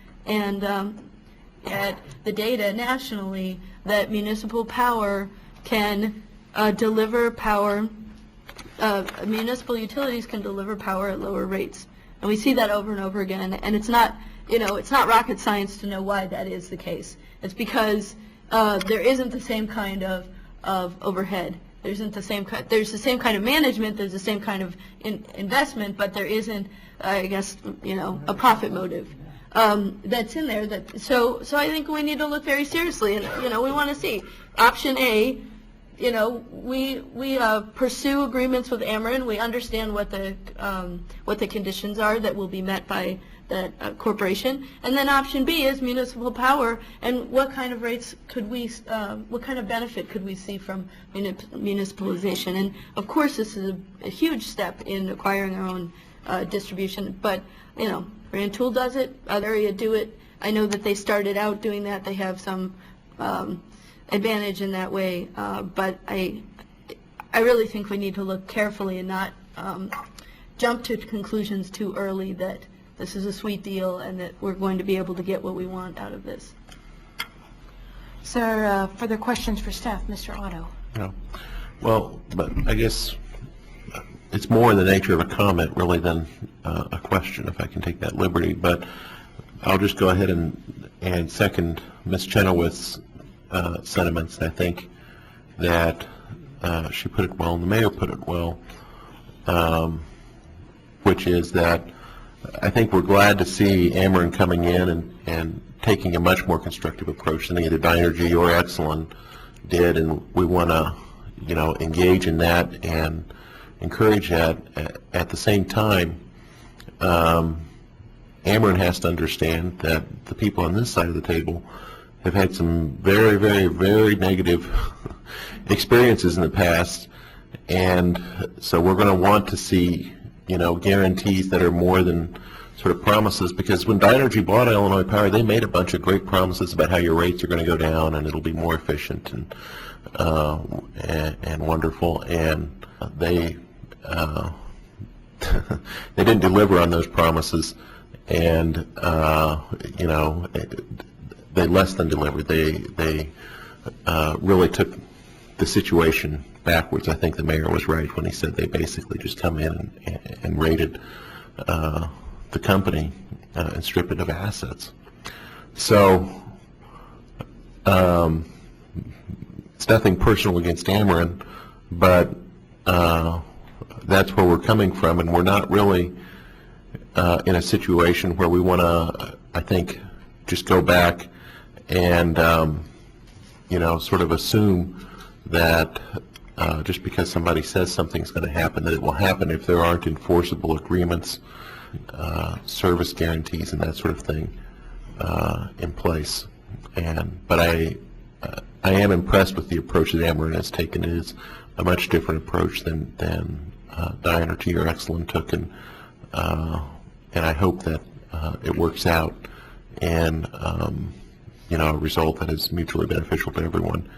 at the data nationally that municipal power can deliver power, municipal utilities can deliver power at lower rates. And we see that over and over again, and it's not rocket science to know why that is the case. It's because there isn't the same kind of overhead. There's the same kind of management. There's the same kind of investment, but there isn't, I guess, a profit motive that's in there. So I think we need to look very seriously, and we want to see option A. We pursue agreements with Ameren. We understand what the conditions are that will be met by that corporation, and then option B is municipal power, and what kind of rates could we, what kind of benefit could we see from municipalization? And of course, this is a huge step in acquiring our own distribution. But Rantoul does it, other area do it. I know that they started out doing that. They have some advantage in that way, but I really think we need to look carefully and not jump to conclusions too early that this is a sweet deal and that we're going to be able to get what we want out of this. Is there further questions for staff? Mr. Otto? No. Well, but I guess it's more in the nature of a comment really than a question, if I can take that liberty. But I'll just go ahead and second Ms. Chenoweth's sentiments. I think that she put it well, and the mayor put it well, which is that I think we're glad to see Ameren coming in and taking a much more constructive approach than either Dynergy or Exelon did, and we want to, engage in that and encourage that. At the same time, Ameren has to understand that the people on this side of the table have had some very, very, very negative experiences in the past, and so we're going to want to see, guarantees that are more than sort of promises, because when Dynergy bought Illinois Power, they made a bunch of great promises about how your rates are going to go down and it'll be more efficient and wonderful, and they they didn't deliver on those promises, and they less than delivered. They really took the situation backwards. I think the mayor was right when he said they basically just come in and raided the company and strip it of assets. So it's nothing personal against Ameren, but that's where we're coming from, and we're not really in a situation where we want to, I think, just go back and sort of assume that just because somebody says something's going to happen, that it will happen if there aren't enforceable agreements, service guarantees, and that sort of thing in place. But I am impressed with the approach that Ameren has taken. It is a much different approach than Dynergy or Exelon took, and I hope that it works out and a result that is mutually beneficial to everyone.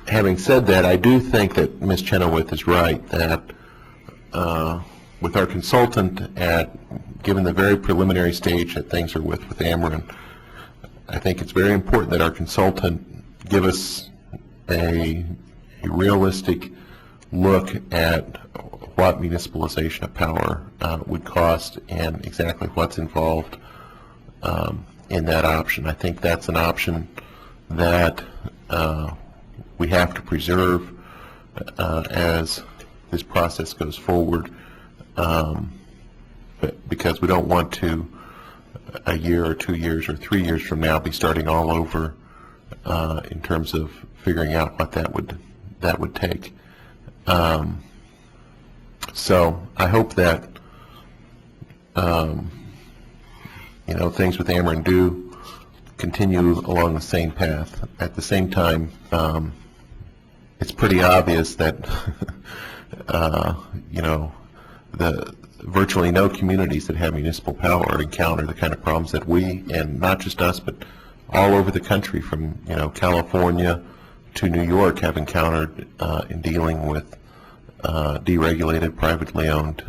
Having said that, I do think that Ms. Chenoweth is right that with our consultant given the very preliminary stage that things are with Ameren, I think it's very important that our consultant give us a realistic look at what municipalization of power would cost and exactly what's involved in that option. I think that's an option that we have to preserve as this process goes forward, because we don't want to, a year or 2 years or 3 years from now, be starting all over in terms of figuring out what that would take. So I hope that things with Ameren do continue along the same path. At the same time, it's pretty obvious that the virtually no communities that have municipal power encounter the kind of problems that we, and not just us, but all over the country, from California to New York, have encountered in dealing with deregulated, privately owned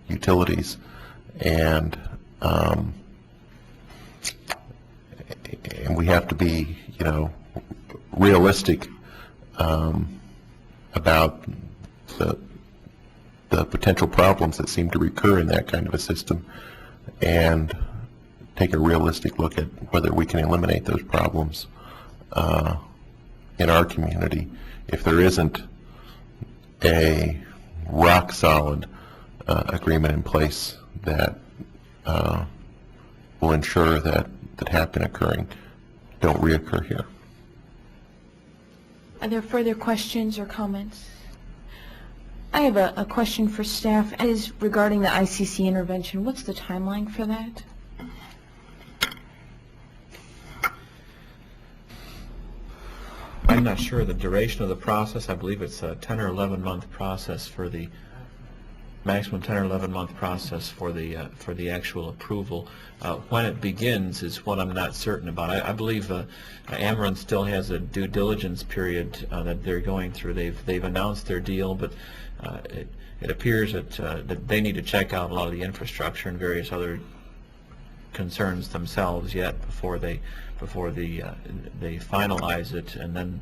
utilities, and we have to be, realistic about the potential problems that seem to recur in that kind of a system, and take a realistic look at whether we can eliminate those problems in our community. If there isn't a rock-solid agreement in place that will ensure that have been occurring don't reoccur here. Are there further questions or comments? I have a question for staff. It is regarding the ICC intervention. What's the timeline for that? I'm not sure the duration of the process. I believe it's a 10 or 11 month process for the maximum 10 or 11-month process for the actual approval. When it begins is what I'm not certain about. I believe Ameren still has a due diligence period that they're going through. They've announced their deal, but it appears that they need to check out a lot of the infrastructure and various other concerns themselves yet before they finalize it, and then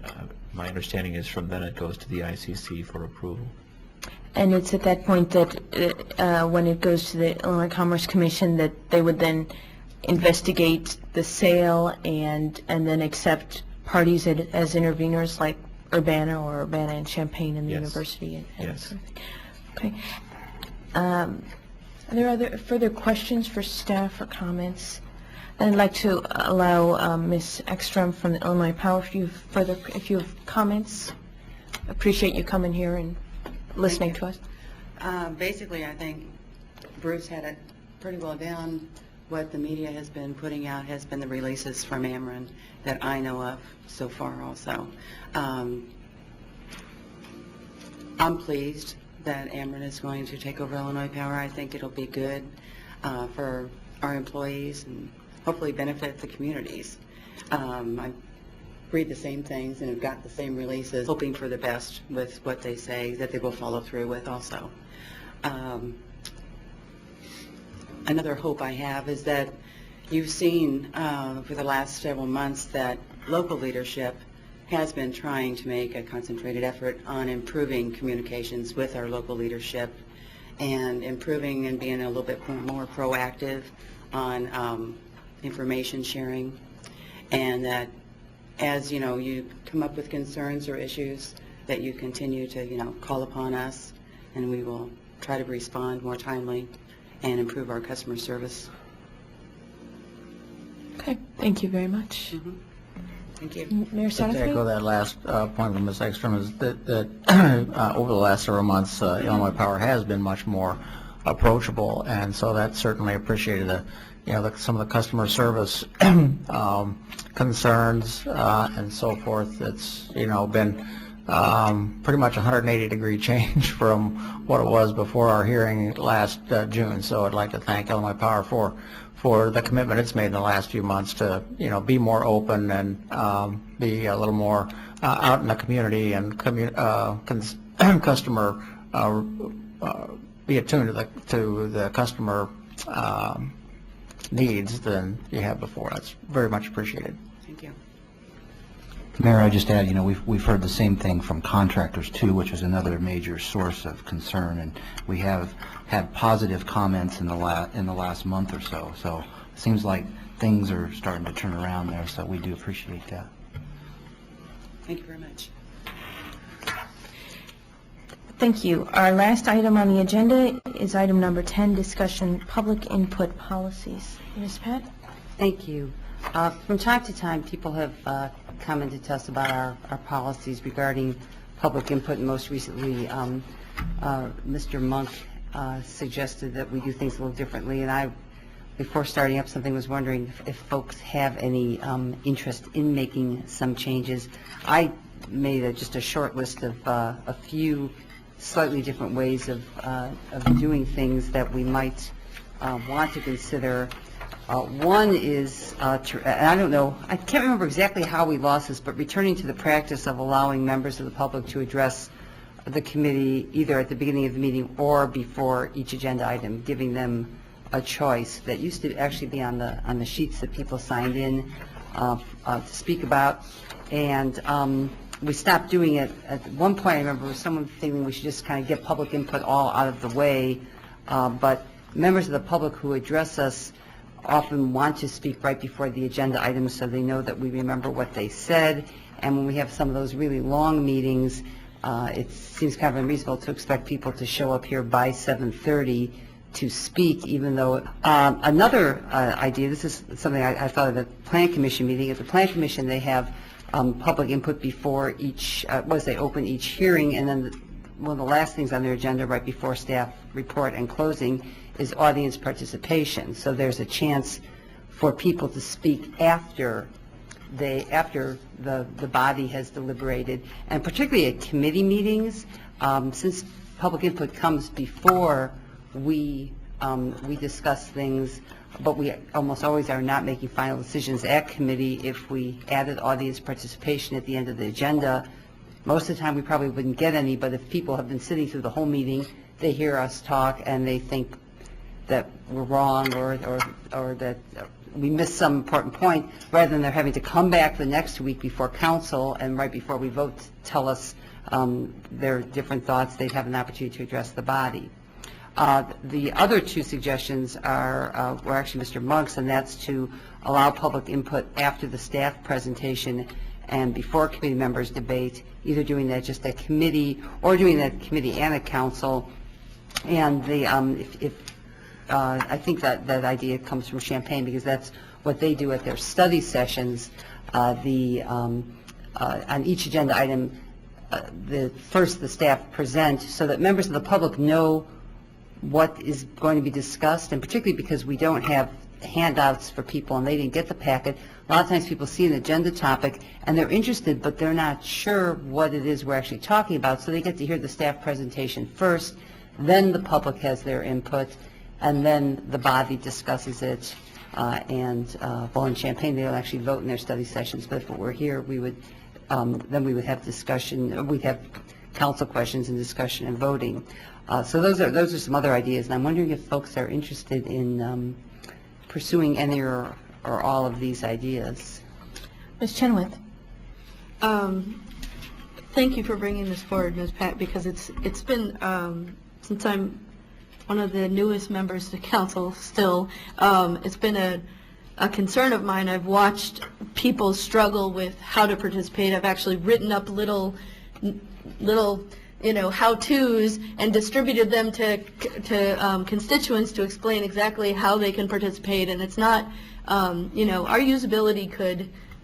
my understanding is from then it goes to the ICC for approval. And it's at that point that when it goes to the Illinois Commerce Commission that they would then investigate the sale and then accept parties as interveners like Urbana or Urbana and Champaign and the Yes. university. And Yes. sort of thing. Okay. Are there other further questions for staff or comments? I'd like to allow Ms. Ekstrom from the Illinois Power if you have comments. Appreciate you coming here and listening to us. Basically, I think Bruce had it pretty well down. What the media has been putting out has been the releases from Ameren that I know of so far also. I'm pleased that Ameren is going to take over Illinois Power. I think it'll be good for our employees and hopefully benefit the communities. I read the same things and have got the same releases, hoping for the best with what they say that they will follow through with also. Another hope I have is that you've seen for the last several months that local leadership has been trying to make a concentrated effort on improving communications with our local leadership and improving and being a little bit more proactive on information sharing, and that as you come up with concerns or issues, that you continue to call upon us, and we will try to respond more timely and improve our customer service. Okay, thank you very much. Thank you. Mayor To echo Satterthwaite? that last point from Ms. Ekstrom is that over the last several months, Illinois Power has been much more approachable, and so that's certainly appreciated. Some of the customer service concerns and so forth. It's been pretty much a 180-degree change from what it was before our hearing last June. So I'd like to thank Illinois Power for the commitment it's made in the last few months to be more open and be a little more out in the community and customer be attuned to the customer needs than you have before. That's very much appreciated. Thank you. Mayor, I just add, we've heard the same thing from contractors too, which is another major source of concern, and we have had positive comments in the last month or so. So it seems like things are starting to turn around there, so we do appreciate that. Thank you very much. Thank you. Our last item on the agenda is item number 10, discussion public input policies. Ms. Pat? Thank you. From time to time, people have commented to us about our policies regarding public input, and most recently, Mr. Monk suggested that we do things a little differently, and I, before starting up something, was wondering if folks have any interest in making some changes. I made just a short list of a few slightly different ways of doing things that we might want to consider. One is, and I don't know, I can't remember exactly how we lost this, but returning to the practice of allowing members of the public to address the committee either at the beginning of the meeting or before each agenda item, giving them a choice. That used to actually be on the sheets that people signed in to speak about, and we stopped doing it. At one point, I remember someone thinking we should just kind of get public input all out of the way, but members of the public who address us often want to speak right before the agenda items so they know that we remember what they said. And when we have some of those really long meetings, it seems kind of unreasonable to expect people to show up here by 7:30 to speak, even though another idea, this is something I thought of at the Plan Commission meeting. At the Plan Commission, they have public input before each, they open each hearing, and then one of the last things on their agenda right before staff report and closing is audience participation. So there's a chance for people to speak after the body has deliberated, and particularly at committee meetings, since public input comes before we discuss things, but we almost always are not making final decisions at committee. If we added audience participation at the end of the agenda, most of the time we probably wouldn't get any, but if people have been sitting through the whole meeting, they hear us talk and they think that we're wrong or that we missed some important point, rather than they're having to come back the next week before council and right before we vote tell us their different thoughts, they'd have an opportunity to address the body. The other two suggestions were actually Mr. Monk's, and that's to allow public input after the staff presentation and before committee members debate, either doing that just at committee or doing that at committee and at council. And I think that idea comes from Champaign, because that's what they do at their study sessions. On each agenda item, first the staff present so that members of the public know what is going to be discussed, and particularly because we don't have handouts for people and they didn't get the packet. A lot of times people see an agenda topic and they're interested, but they're not sure what it is we're actually talking about, so they get to hear the staff presentation first, then the public has their input, and then the body discusses it. Well, in Champaign, they don't actually vote in their study sessions, but if it were here, we would then we would have discussion. We'd have council questions and discussion and voting. So those are some other ideas, and I'm wondering if folks are interested in pursuing any or all of these ideas. Ms. Chenoweth? Thank you for bringing this forward, Ms. Pat, because it's been, since I'm one of the newest members to council still, it's been a concern of mine. I've watched people struggle with how to participate. I've actually written up little how-tos and distributed them to constituents to explain exactly how they can participate. And it's not, our usability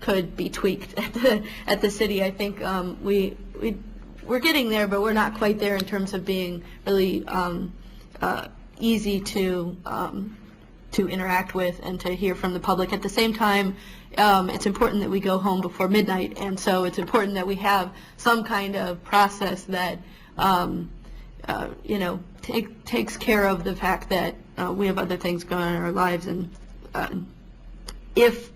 could be tweaked at the city. I think we're getting there, but we're not quite there in terms of being really easy to interact with and to hear from the public. At the same time, it's important that we go home before midnight, and so it's important that we have some kind of process that takes care of the fact that we have other things going on in our lives. And if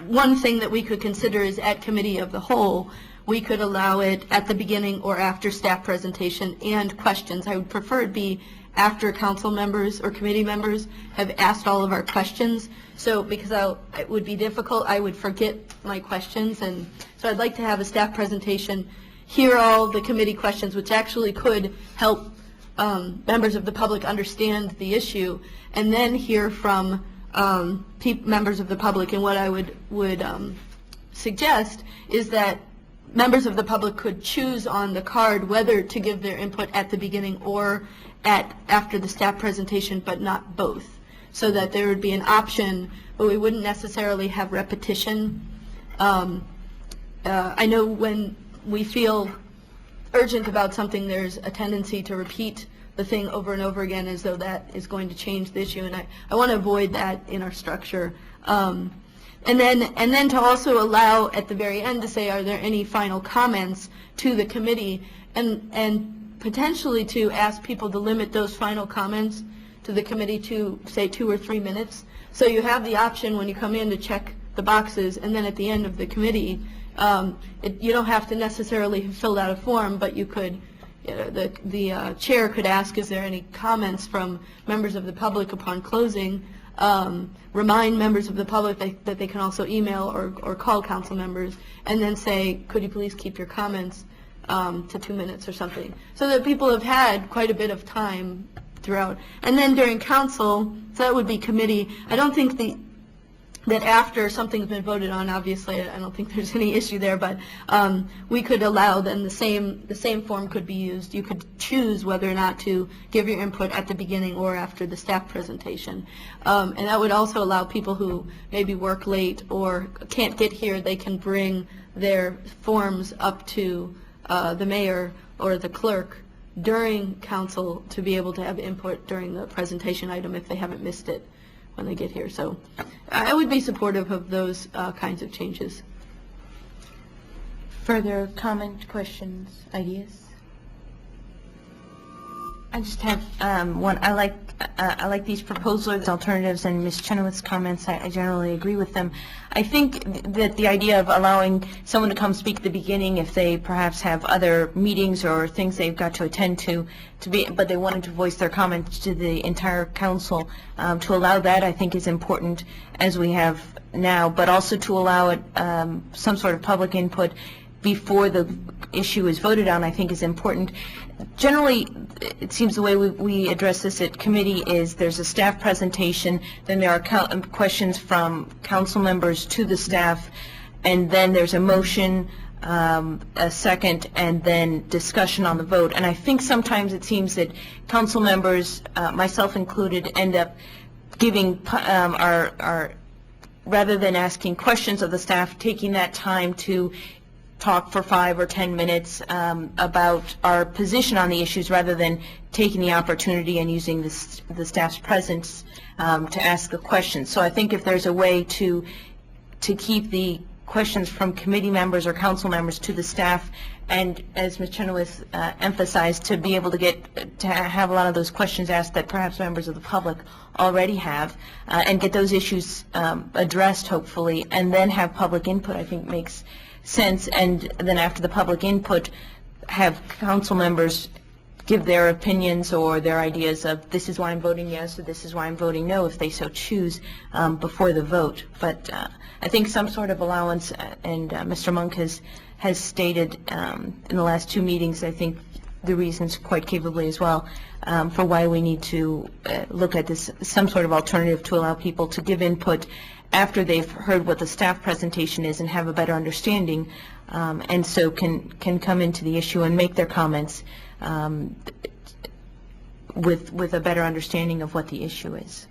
one thing that we could consider is at committee of the whole, we could allow it at the beginning or after staff presentation and questions. I would prefer it be after council members or committee members have asked all of our questions. So because it would be difficult, I would forget my questions. And so I'd like to have a staff presentation, hear all the committee questions, which actually could help members of the public understand the issue, and then hear from members of the public. And what I would suggest is that members of the public could choose on the card whether to give their input at the beginning or after the staff presentation, but not both, so that there would be an option, but we wouldn't necessarily have repetition. I know when we feel urgent about something, there's a tendency to repeat the thing over and over again as though that is going to change the issue, and I want to avoid that in our structure. And then to also allow at the very end to say, are there any final comments to the committee, and potentially to ask people to limit those final comments to the committee to, say, 2 or 3 minutes. So you have the option when you come in to check the boxes, and then at the end of the committee, you don't have to necessarily have filled out a form, but you could, the chair could ask, is there any comments from members of the public upon closing? Remind members of the public that they can also email or call council members, and then say, could you please keep your comments to 2 minutes or something, so that people have had quite a bit of time throughout. And then during council, so that would be committee. I don't think that after something's been voted on, obviously, I don't think there's any issue there, but we could allow then the same form could be used. You could choose whether or not to give your input at the beginning or after the staff presentation. And that would also allow people who maybe work late or can't get here, they can bring their forms up to the mayor or the clerk during council to be able to have input during the presentation item if they haven't missed it when they get here. So I would be supportive of those kinds of changes. Further comment, questions, ideas? I just have one. I like these proposals, alternatives, and Ms. Chenoweth's comments. I generally agree with them. I think that the idea of allowing someone to come speak at the beginning if they perhaps have other meetings or things they've got to attend to but they wanted to voice their comments to the entire council, to allow that I think is important as we have now, but also to allow it some sort of public input before the issue is voted on, I think is important. Generally, it seems the way we address this at committee is there's a staff presentation, then there are questions from council members to the staff, and then there's a motion, a second, and then discussion on the vote. And I think sometimes it seems that council members, myself included, end up giving our rather than asking questions of the staff, taking that time to talk for 5 or 10 minutes about our position on the issues rather than taking the opportunity and using the staff's presence to ask the questions. So I think if there's a way to keep the questions from committee members or council members to the staff, and as Ms. Chenoweth emphasized, to be able to have a lot of those questions asked that perhaps members of the public already have, and get those issues addressed hopefully, and then have public input, I think makes sense. And then after the public input, have council members give their opinions or their ideas of this is why I'm voting yes or this is why I'm voting no if they so choose before the vote. But I think some sort of allowance, and Mr. Monk has stated in the last 2 meetings, I think the reasons quite capably as well, for why we need to look at this, some sort of alternative to allow people to give input after they've heard what the staff presentation is and have a better understanding, and so can come into the issue and make their comments with a better understanding of what the issue is.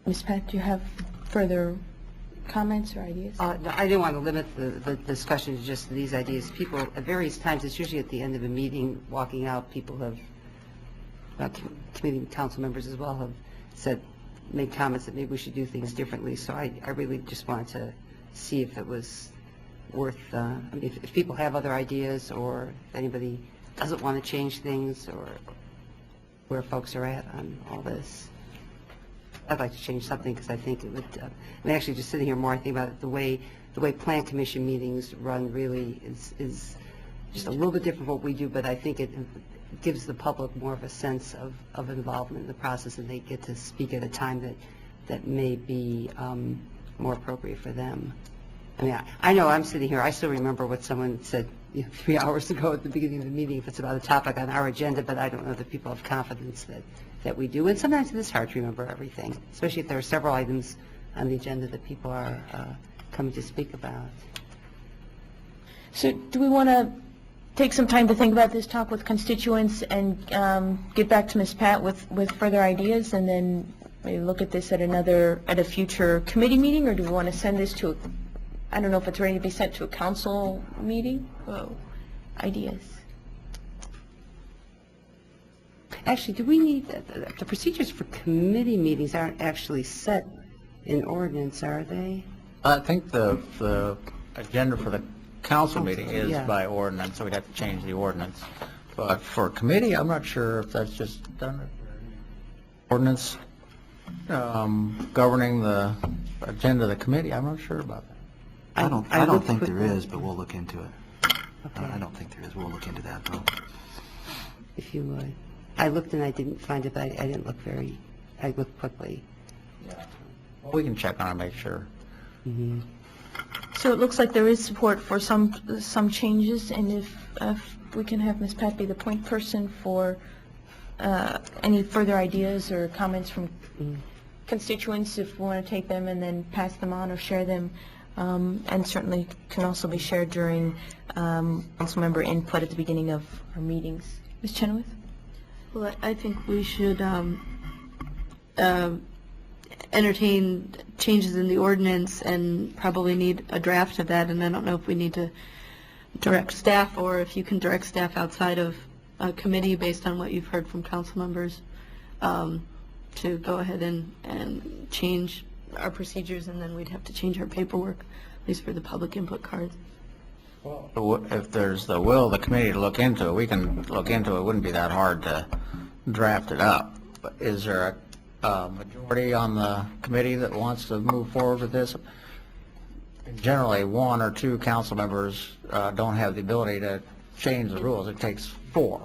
Ms. Pat, do you have further comments or ideas? No, I didn't want to limit the discussion to just these ideas. People, at various times, it's usually at the end of a meeting, walking out, people have, committee council members as well, have made comments that maybe we should do things differently. So I really just wanted to see if it was worth, I mean, if people have other ideas, or if anybody doesn't want to change things, or where folks are at on all this. I'd like to change something because I think it would, I mean, actually just sitting here more, I think about it, the way Plan Commission meetings run really is just a little bit different from what we do, but I think it gives the public more of a sense of involvement in the process, and they get to speak at a time that may be more appropriate for them. I mean, I know I'm sitting here, I still remember what someone said 3 hours ago at the beginning of the meeting if it's about a topic on our agenda, but I don't know that people have confidence that we do. And sometimes it is hard to remember everything, especially if there are several items on the agenda that people are coming to speak about. So do we want to take some time to think about this, talk with constituents, and get back to Ms. Pat with further ideas, and then maybe look at this at a future committee meeting, or do we want to send this to I don't know if it's ready to be sent to a council meeting? Ideas. Actually, do we need, the procedures for committee meetings aren't actually set in ordinance, are they? I think the agenda for the council meeting is yeah. by ordinance, so we'd have to change the ordinance. But for committee, I'm not sure if that's just done. Ordinance governing the agenda of the committee, I'm not sure about that. I don't think there is, but we'll look into it. Okay. I don't think there is. We'll look into that, though. If you would. I looked and I didn't find it, but I didn't look I looked quickly. Yeah. Well, we can check on it, make sure. Mm-hmm. So it looks like there is support for some changes, and if we can have Ms. Pat be the point person for any further ideas or comments from constituents, if we want to take them and then pass them on or share them, and certainly can also be shared during council member input at the beginning of our meetings. Ms. Chenoweth? Well, I think we should entertain changes in the ordinance and probably need a draft of that, and I don't know if we need to direct staff, or if you can direct staff outside of a committee based on what you've heard from council members, to go ahead and change our procedures, and then we'd have to change our paperwork, at least for the public input cards. If there's the will of the committee to look into it, we can look into it. It wouldn't be that hard to draft it up. But is there a majority on the committee that wants to move forward with this? Generally, one or two council members don't have the ability to change the rules. It takes 4.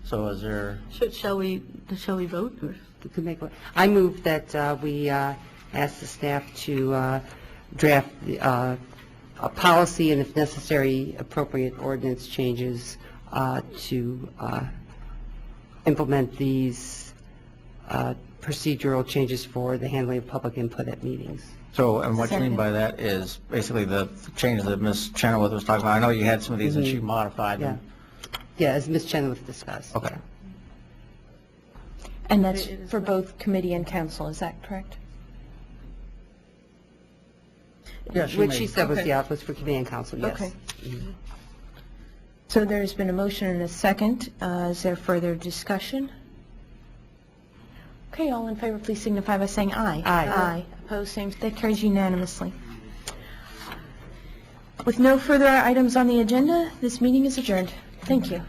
So is there... Shall we vote? Or? You could make one. I move that we ask the staff to draft a policy and, if necessary, appropriate ordinance changes to implement these procedural changes for the handling of public input at meetings. So, and what you mean by that is basically the changes that Ms. Chenoweth was talking about. I know you had some of these and she modified them. Yeah, as Ms. Chenoweth discussed. Okay. And that's for both committee and council, is that correct? Yeah, What she said was, Okay. was for committee and council, yes. Okay. So there's been a motion and a second. Is there further discussion? Okay, all in favor, please signify by saying aye. Aye. Aye. Opposed, same. That carries unanimously. With no further items on the agenda, this meeting is adjourned. Thank you.